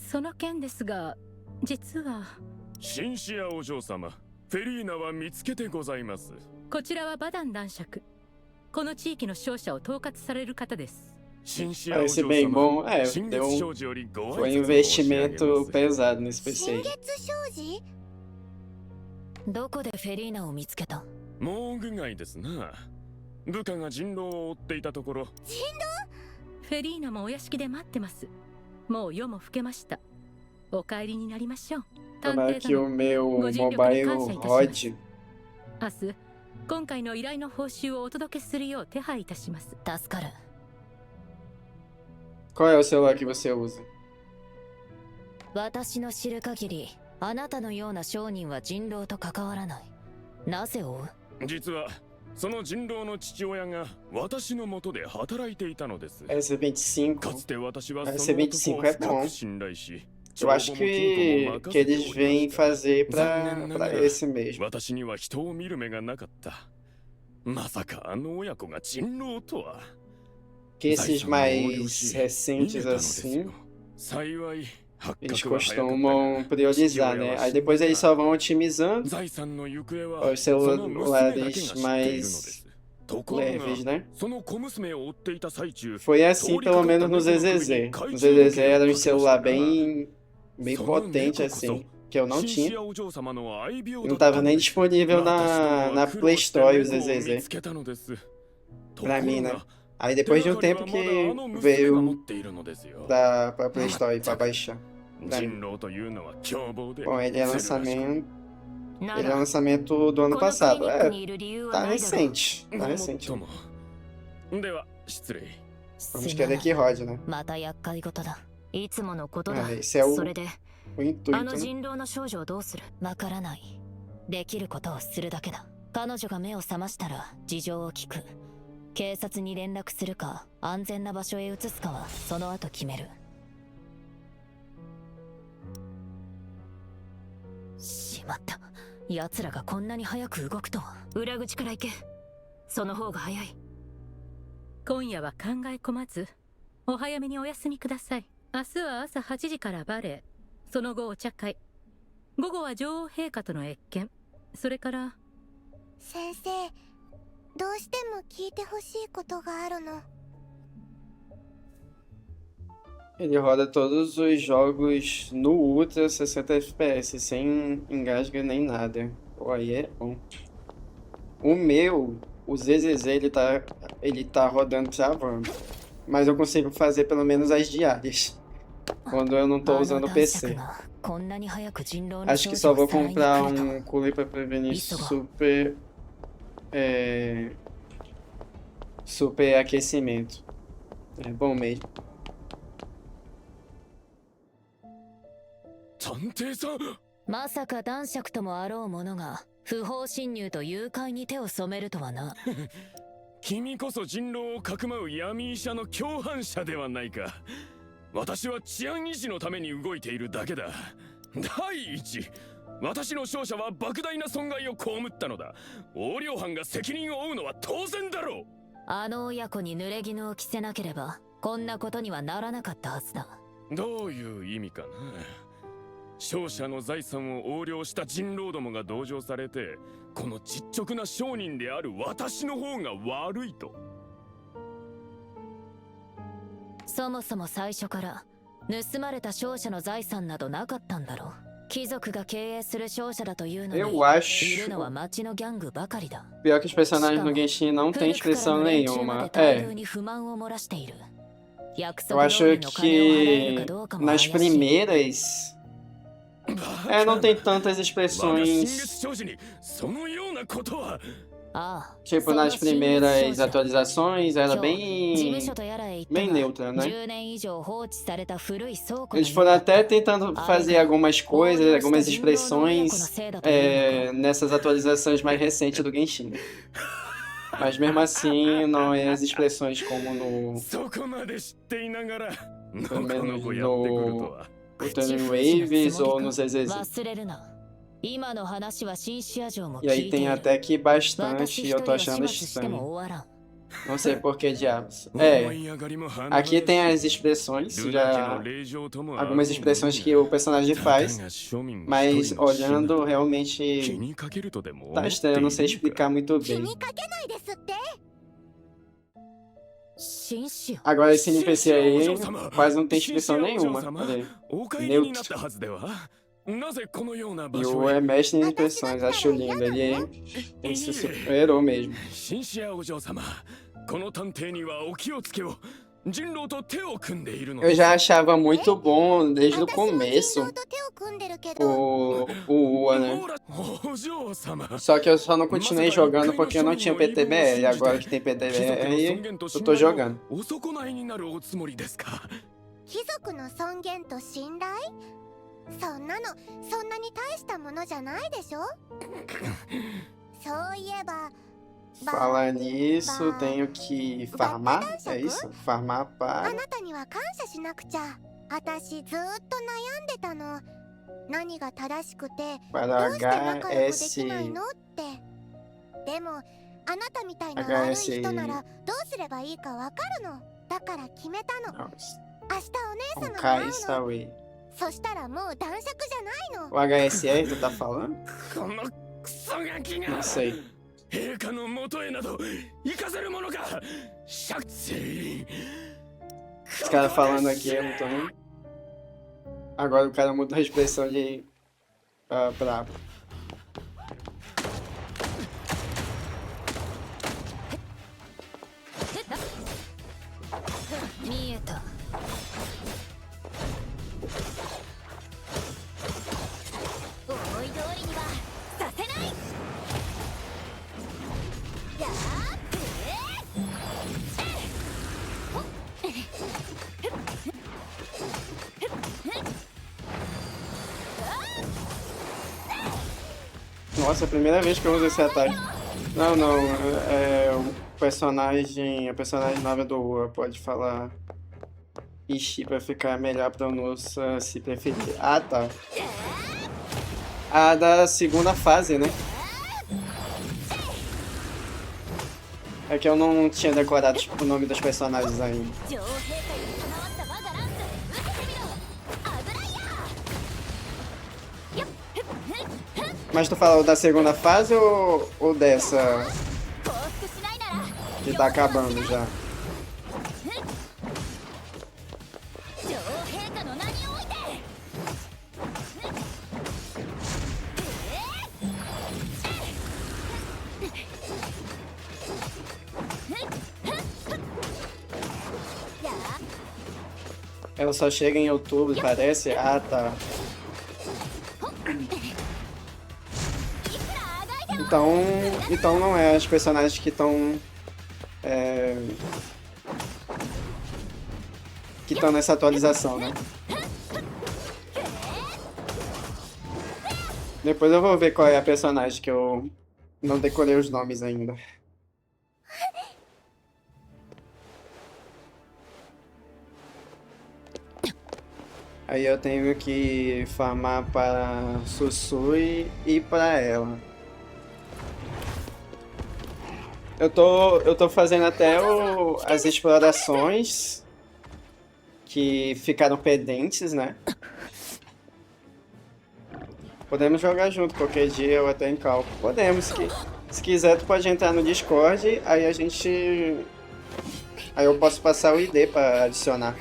その件ですが、実はシンシアお嬢様、フェリーナは見つけてございます。こちらはバダン男爵。この地域の商社を統括される方です。シンシアお Parece 嬢 bem 様、 bom. É, 新 deu 月 um, 商事よりご foi 挨 um 拶申し上げ investimento ます pesado nesse PC 新 aí. 月商事？うどこでフェリーナを見つけた？モーグ街ですな。部下が人狼を追っていたところ、フェリーナもお屋敷で待ってます。もう夜も更けました。お帰りになりましょう。探 Tomara 偵 que o 殿、 meu mobile rode. 明日今回の依頼の報酬をお届けするよう手配いたします。助かる。 Qual é o celular que você usa? 私の知る限り、あなたのような商人は人狼と関わらない。なぜ追う？実はその人狼の父親が私の下で働いていたのです。 S25. かつて私は Essa その男を 25 é 深 bom. く信頼し、 Eu acho que eles vêm fazer pra esse mesmo. 私には人を見る目がなかった。まさかあの親子が人狼とは。 Que esses mais recentes assim, 幸い eles costumam priorizar, né? Aí depois eles só vão otimizando 財産の行方は os その娘だけが celulares 知っているのです。leves, né? その小娘を追っていた最中 Foi assim, pelo menos no ZZZ. No ZZZ era um celular bem potente, assim, que eu não tinha. E não tava nem disponível na Play Store o ZZZ. Pra mim, né? Aí depois de um tempo que veio pra Play Store pra baixar. Pra mim. Bom, ele é lançamento do ano passado. Tá recente. Tá recente. Vamos querer que rode, né? また厄介事だ。いつものことだ。 Esse é o それで intuito, あの né? 人狼の少女をどうする？わからない。できることをするだけだ。彼女が目を覚ましたら事情を聞く。警察に連絡するか安全な場所へ移すかはその後決める。しまった。奴らがこんなに早く動くとは。裏口から行け。その方が早い。今夜は考え込まずお早めにお休みください。明日は朝8時からバレエ、その後お茶会、午後は女王陛下との謁見、それから。先生、どうしても聞いてほしいことがあるの。 Ele roda todos os jogos no Ultra 60 FPS, sem engasga nem nada. Pô, aí é bom. O meu, o ZZZ, ele tá rodando travando. Mas eu consigo fazer pelo menos as diárias. Quando eu não tô usando o PC. Acho que só vou comprar um cooler pra prevenir super aquecimento. É bom mesmo. 探偵さん。まさか男爵ともあろう者が不法侵入と誘拐に手を染めるとはな。君こそ人狼をかくまう闇医者の共犯者ではないか。私は治安維持のために動いているだけだ。第一、私の勝者は莫大な損害を被ったのだ。横領犯が責任を負うのは当然だろう。あの親子に濡れ衣を着せなければこんなことにはならなかったはずだ。どういう意味かな。勝者の財産を横領した人狼どもが同情されて、この実直な商人である私の方が悪いと。そもそも最初から盗まれた商社の財産などなかったんだろう。貴族が経営する商社だというのに、いるのは町のギャングばかりだ。 Pior que os personagens no Genshin não tem expressão nenhuma. É. Eu acho que nas primeiras não tem tantas expressões. Tipo, nas primeiras atualizações era bem neutra, né? Eles foram até tentando fazer algumas coisas, algumas expressões nessas atualizações mais recentes do Genshin. Mas mesmo assim, não é as expressões como no... Pelo menos no... Turning Waves ou no ZZZ. E aí tem até que bastante e eu tô achando estranho. Não sei por que diabos. Aqui tem as expressões, já algumas expressões que o personagem faz, mas olhando realmente tá estranho, eu não sei explicar muito bem. Agora esse NPC aí quase não tem expressão nenhuma. Olha aí. Neutro. E o é mestre em expressões, acho lindo. Ele se superou mesmo. Eu já achava muito bom desde o começo o Ua, né? Só que eu só não continuei jogando porque eu não tinha PTBR. E agora que tem PTBR, eu tô jogando. そんなに大したものじゃないでしょ。そういえば Falar nisso, tenho que farmar? É isso? Farmar para... あなたには感謝しなくちゃ。私ずっと悩んでたの。何が正しくてどうして仲良くできないのって。でもあなたみたいな悪い人ならどうすればいいかわかるの。だから決めたの。明日お姉様が会うの。 そしたらもう男爵じゃないの。 O HSR tu tá falando? Não sei. 陛下の元へなど行かせるものか。釈聖 Os caras falando aqui, eu não tô nem. Agora o cara muda a expressão de brabo. Mieta. Nossa, é a primeira vez que eu uso esse ataque. Não, não, a personagem nova do Ua pode falar Ishi pra ficar melhor a pronúncia, se preferir. Ah, tá. A da segunda fase, né? É que eu não tinha decorado tipo, o nome dos personagens ainda. Mas tu falou da segunda fase ou dessa que tá acabando já? Ela só chega em outubro, parece? Ah, tá. Então não é os personagens que estão que estão nessa atualização, né? Depois eu vou ver qual é a personagem que eu não decorei os nomes ainda. Aí eu tenho que farmar para Susui e para ela. Eu tô fazendo até as explorações que ficaram pendentes, né? Podemos jogar junto qualquer dia, eu até encalco. Podemos, se quiser tu pode entrar no Discord, aí a gente... Aí eu posso passar o ID para adicionar.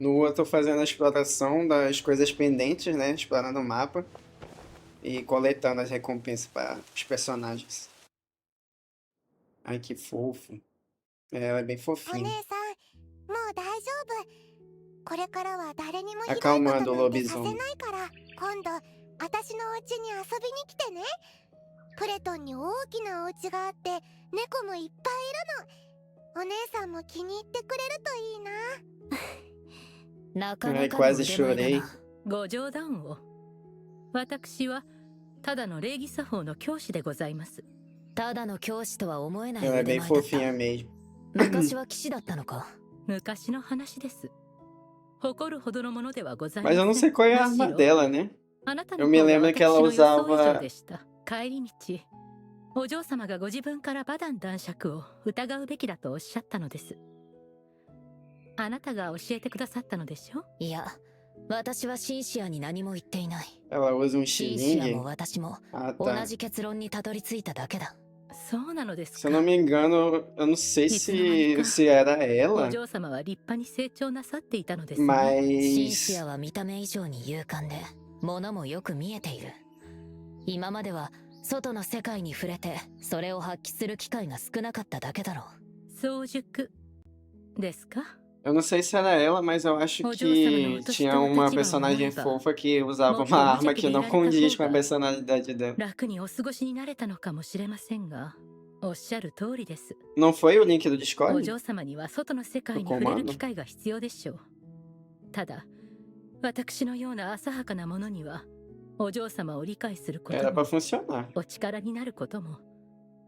No eu tô fazendo a exploração das coisas pendentes, né? Explorando o mapa e coletando as recompensas para os personagens. Ai, que fofo. Ela é bem fofinha. Acalmando o lobisomem. Ai, quase chorei. ご冗談を。私はただの礼儀作法の教師でございます。ただの教師とは思えない Ela é 腕 bem 前だった。 fofinha mesmo. 昔は騎士だったのか。昔の話です。誇るほどのものではございま Mas せ eu ん。 não sei qual é a むし arma ろ dela, né? あなた Eu の me 方が lembro que ela 私の予想以上 usava でした。帰り道、お嬢様がご自分からバダン男爵を疑うべきだとおっしゃったのです。あなたが教えてくださったのでしょ？いや、私はシンシアに何も言っていない。 Ela usa um シンシア xilingue. も私も Ah, 同 tá. じ結論にたどり着いただけだ。そうなのです Se か。 eu não me engano, eu não sei se era お ela, 嬢様は立派に成長なさっていたのですね。シンシ mas アは見た目以上に勇敢で、物もよく見えている。今までは外の世界に触れて、それを発揮する機会が少なかっただけだろう。早熟ですか？ eu não sei se era ela, mas eu acho que tinha uma personagem fofa que usava uma arma que não condiz com a personalidade dela. 楽にお過ごしになれたのかもしれませんが、おっしゃる通りです。 Não foi o link do お Discord? 嬢様には外の世界に触れる機会が必要でしょう。ただ、私のような浅はかなものには、お嬢様を理解すること Era も pra funcionar. お力になることも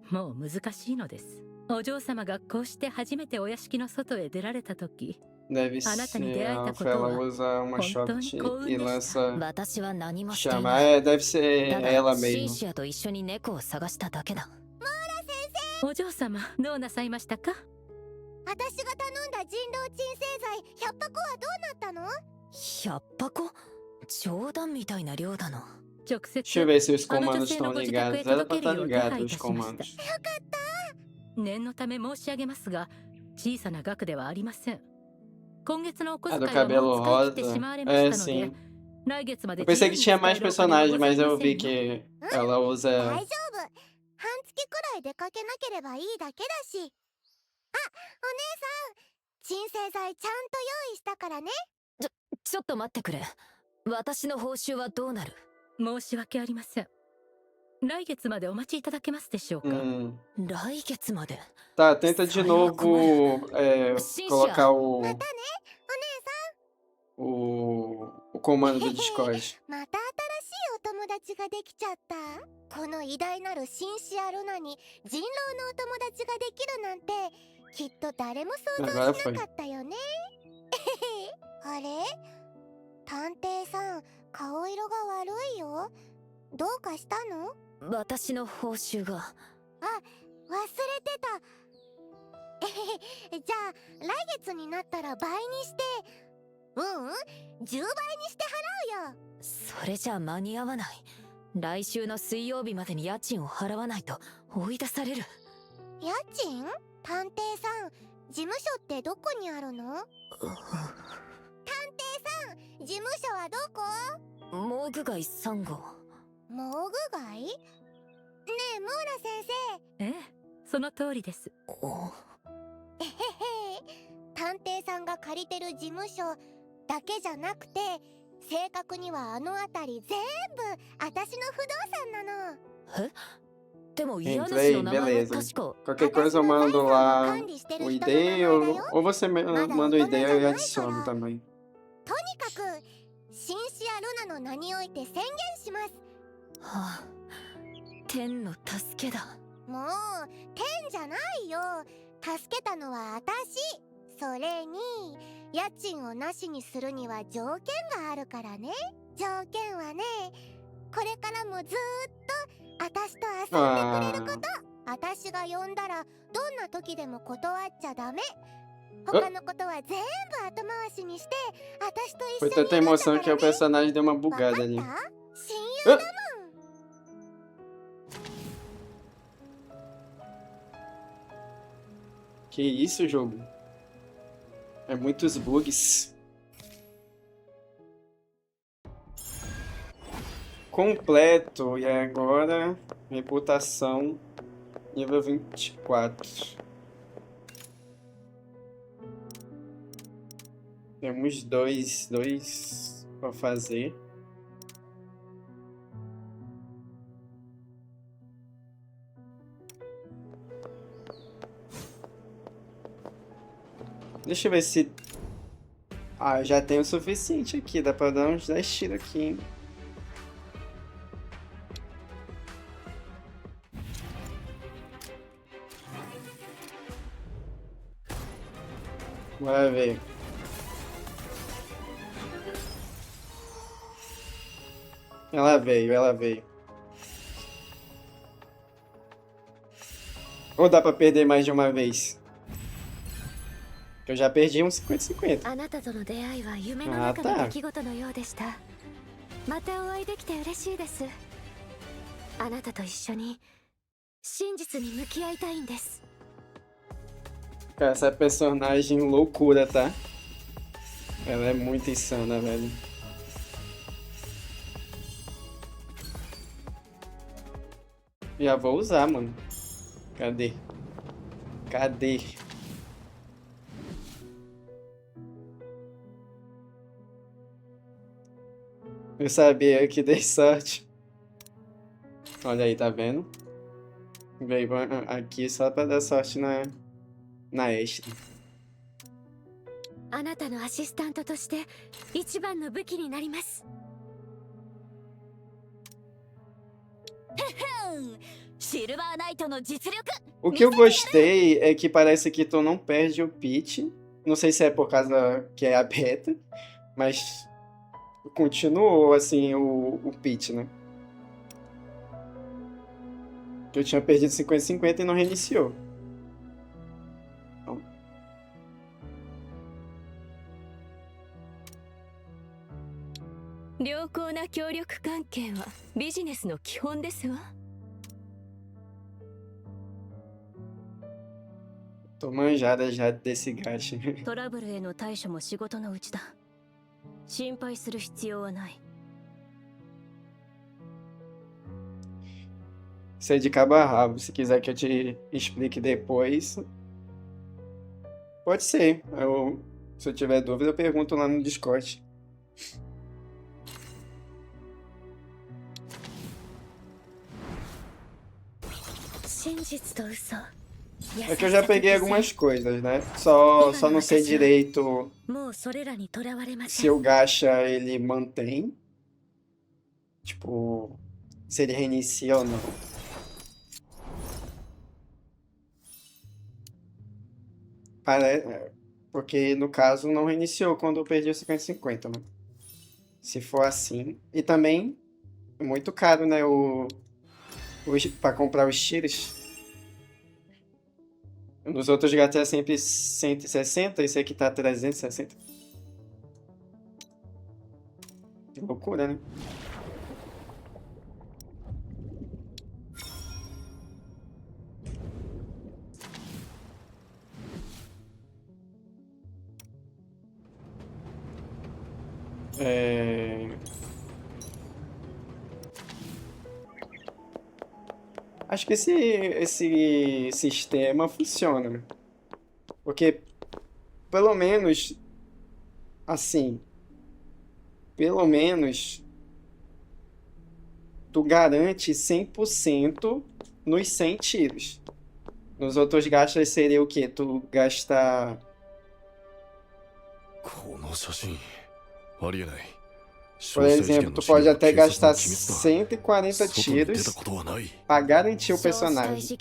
もう難しいのです。お嬢様がこうして初めてお屋敷の外へ出られた時、Deve あなたに出 ser. 会えた Ela, こと ela は usa uma 本当に shot 幸運 e でした。 lança 私は何もしてい chama. ない。 Deve ser た ela だシン mesmo. シアと一緒に猫を探しただけだ。お嬢様どうなさいましたか？私が頼んだ人狼鎮静剤100箱はどうなったの？ 100箱？冗談みたいな量だな。直 Deixa eu 接 ver se os あの comandos 女性 estão のご自宅 ligados. へ Ela 届 tá けるよう手配 ligada い os たしました。 comandos. 念のため申し上げますが、小さな額ではありません。今月のお小 A 遣 do いはも cabelo う使い切ってし rosa. まわれま É, したので、 sim. 来月まで Eu pensei 自 que tinha 由に使 mais えるお金は personagens, ござ mas いま eu せ vi んよ。 que ela 大 usa. 丈夫。半月くらい出かけなければいいだけだし。あ、お姉さん、鎮静剤ちゃんと用意したからね。ちょっと待ってくれ。私の報酬はどうなる？申し訳ありません。来月までお待ちいただけますでしょうか？ 来月まで。 Tá, tenta de novo colocar またね、お姉さん。o comando do Discord. また新しいお友達ができちゃった。この偉大なるシンシアルナに人狼のお友達ができるなんてきっと誰も想像しなかったよね。あれ？探偵さん、顔色が悪いよ。どうかしたの？私の報酬が。あ、忘れてた。じゃあ来月になったら倍にして、10倍にして払うよ。それじゃ間に合わない。来週の水曜日までに家賃を払わないと追い出される。家賃？探偵さん、事務所ってどこにあるの？探偵さん、事務所はどこ？モーグ街3号。モーグ街？ねえ、モーラ先生。ええ、その通りです。えへへ、探偵さんが借りてる事務所だけじゃなくて、正確にはあの辺り全部私の不動産なの。え？でも家主 Entrei, の名前は beleza. 確か。 Qualquer coisa eu mando lá o ID ou você manda o ID e eu adiciono também. とにかくシンシアルナの名において宣言します。はあ、天の助けだ。もう天じゃないよ。助けたのは私。それに家賃をなしにするには条件があるからね。条件はね、これからもずーっと私と遊んでくれること。私が呼んだらどんな時でも断っちゃダメ。他のことは全部後回しにして私と Foi 一緒に tanta いるんだ emoção か que ら o ね。 personagem deu uma わかっ bugada た？ ali. 親友だもん。 Que isso, jogo? É muitos bugs. Completo. E agora, reputação nível 24. Temos dois para fazer. Deixa eu ver se... Ah, eu já tenho o suficiente aqui. Dá pra dar uns 10 tiros aqui, hein? Bora ver. Ela veio. Ou dá pra perder mais de uma vez? Eu já perdi uns 50-50. あなたとの出会いは夢のあった中の出来事のようでした。またお会いできて嬉しいです。あなたと一緒に真実に向き合いたいんです。 Cara, essa personagem loucura, tá? Ela é muito insana, velho. Já vou usar, mano. Cadê? Eu sabia que dei sorte. Olha aí, tá vendo? Veio aqui só pra dar sorte na extra. あなたのアシスタントとして一番の武器になります。シルバーナイトの実力。 O que eu gostei é que parece que tu não perde o pitch Não sei se é por causa que é a beta, mas continuou assim o pitch, né? Que eu tinha perdido 50-50 e não reiniciou. 良好な協力関係はビジネスの基本ですわ。 Tô manjada já desse gacha. トラブルへの対処も仕事のうちだ。心配する必要はない。 Sei de cabo a rabo. Se quiser que eu te explique depois, pode ser. Se eu tiver dúvida, eu pergunto lá no Discord. É que eu já peguei algumas coisas, né? Só não sei direito se o gacha ele mantém. Tipo, se ele reinicia ou não. Porque no caso não reiniciou quando eu perdi o 50-50, né? Se for assim. E também é muito caro, né? Pra comprar os tiros. Nos outros gatos é sempre 160, esse aqui tá 360. Que loucura, né? Acho que esse sistema funciona, né? Porque, pelo menos, assim, pelo menos, tu garante 100% nos 100 tiros. Nos outros gastos seria o quê? Tu gasta... この写真ありえない。 Por exemplo, tu pode até gastar 140 tiros para garantir o personagem.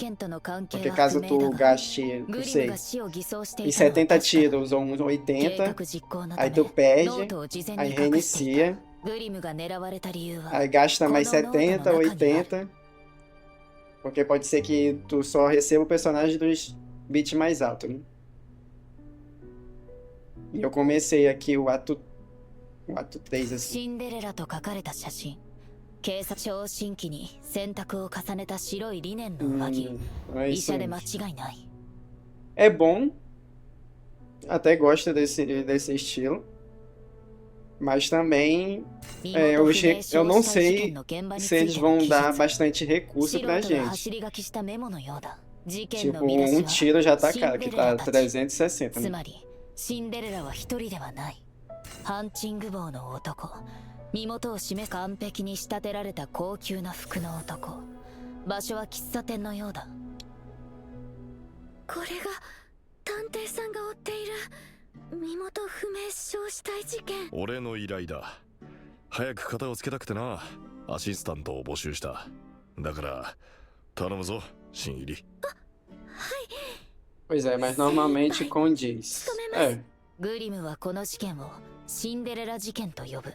Porque caso tu gaste, não sei, em 70 tiros ou uns 80, aí tu perde, aí reinicia, aí gasta mais 70, 80, porque pode ser que tu só receba o personagem dos bits mais altos, né? E eu comecei aqui o ato 3assim. シンデレラと書かれた写真。警察聴診器に洗濯を重ねた白いリネンの上着。医者で間違いない。É bom. Até gosto desse estilo. Mas também eu não sei se eles vão dar bastante recurso pra gente. Tipo, um tiro já tá caro, que tá 360, né? ハンチング帽の男、身元を示す完璧に仕立てられた高級な服の男。場所は喫茶店のようだ。これが探偵さんが追っている身元不明死傷死体事件。俺の依頼だ。早く片をつけたくてな。アシスタントを募集した。だから頼むぞ、新入り。はい。Pois é, mas normalmente condiz. グリムはこの事件をシンデレラ事件と呼ぶ。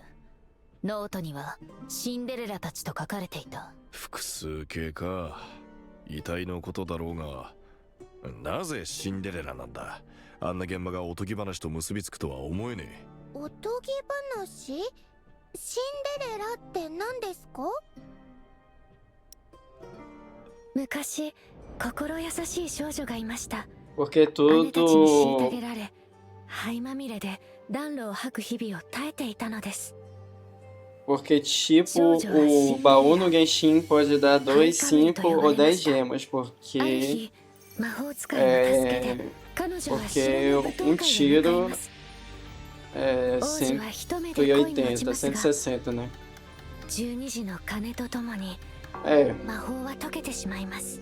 ノートにはシンデレラたちと書かれていた。複数形か。遺体のことだろうが、なぜシンデレラなんだ。あんな現場がおとぎ話と結びつくとは思えねえ。おとぎ話？シンデレラって何ですか？昔、心優しい少女がいました。 Porque 姉たちに虐 tudo. げられ、灰まみれで暖炉を吐く日々を耐えていたのです。 Porque, tipo, o baú no Genshin pode dar 2, 5 ou 10 gemas, porque um tiro é 180, 160, né? 12時の鐘とともに魔法は解けてしまいます。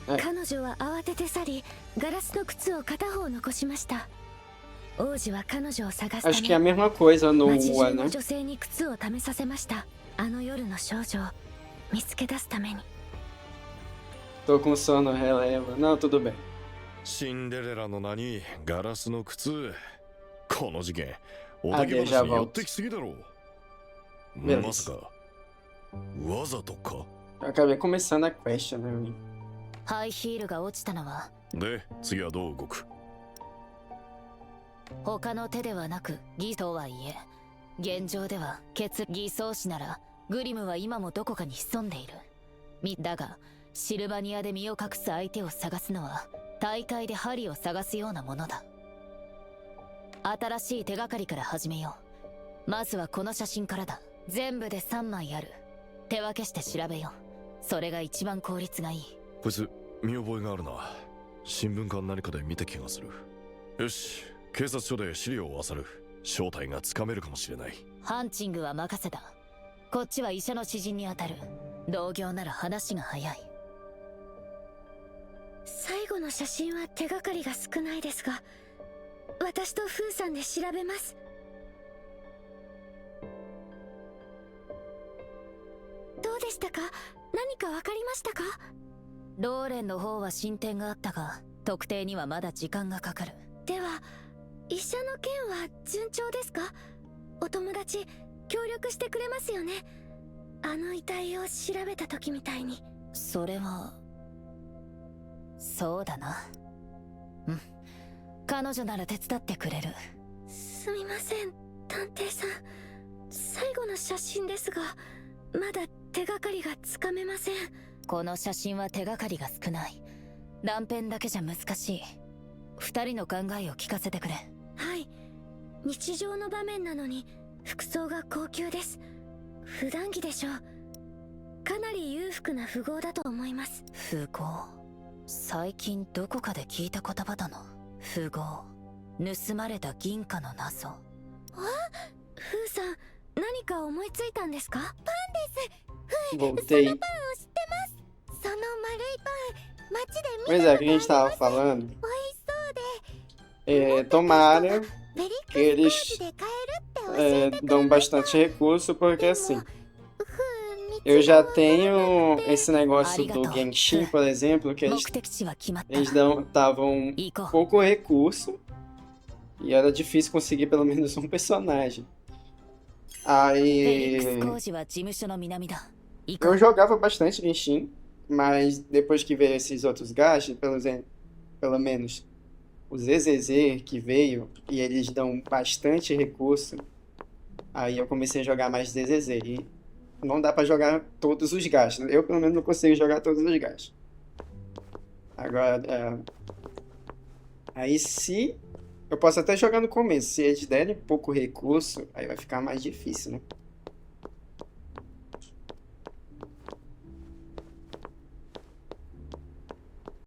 彼女は慌てて去り、ガラスの靴を片方残しました。王子は彼女を探すため、 Acho que é a mesma coisa no 街 UA, 中の né? 女性に靴を試させました。あの夜の少女を見つけ出すために。 Tô com sono, releva. Não, tudo bem. シンデレラの名にガラスの靴。この事件、おあたけデジャブ話に寄ってきすぎだろう。 Beleza. まさかわざとか？ Eu acabei começando a quest, né? ハイヒールが落ちたのはで、次はどう動く？他の手ではなく偽とはいえ、現状では偽装士ならグリムは今もどこかに潜んでいる。だがシルバニアで身を隠す相手を探すのは大会で針を探すようなものだ。新しい手がかりから始めよう。まずはこの写真からだ。全部で3枚ある。手分けして調べよう。それが一番効率がいい。こいつ見覚えがあるな。新聞か何かで見た気がする。よし、警察署で資料を漁る。正体がつかめるかもしれない。ハンチングは任せた。こっちは医者の知人に当たる。同業なら話が早い。最後の写真は手がかりが少ないですが、私とフーさんで調べます。どうでしたか？何かわかりましたか？ローレンの方は進展があったが、特定にはまだ時間がかかる。では医者の件は順調ですか？お友達協力してくれますよね？あの遺体を調べた時みたいに。それはそうだな。うん、彼女なら手伝ってくれる。すみません探偵さん、最後の写真ですがまだ手がかりがつかめません。この写真は手がかりが少ない。断片だけじゃ難しい。二人の考えを聞かせてくれ。はい、日常の場面なのに服装が高級です。普段着でしょう。かなり裕福な富豪だと思います。富豪、最近どこかで聞いた言葉だな。富豪、盗まれた銀貨の謎。あ、フーさん何か思いついたんですか？パンです。フー、そのパンを知ってます。その丸いパン、街で見 Pois た é, こ o que a gente とあ tava ります。 falando 美味しそうで。 tomara ベリック que eles スコーチで買えるって教えてくれ dão ました。 bastante recurso, porque assim, フー、 eu já 道が tenho わからなくて esse negócio do Arigato. Genshin, por exemplo, que 目的地は決まった。 eles davam 行こう。 pouco recurso e era difícil conseguir pelo menos um personagem. フェリックス Aí 工事は事務所の南だ。行こ eu う。 jogava bastante Genshin, mas depois que veio esses outros gastos, pelo menos o ZZZ que veio, e eles dão bastante recurso, aí eu comecei a jogar mais ZZZ. E não dá pra jogar todos os gastos. Eu, pelo menos, não consigo jogar todos os gastos. Agora, aí se... Eu posso até jogar no começo. Se eles derem pouco recurso, aí vai ficar mais difícil, né?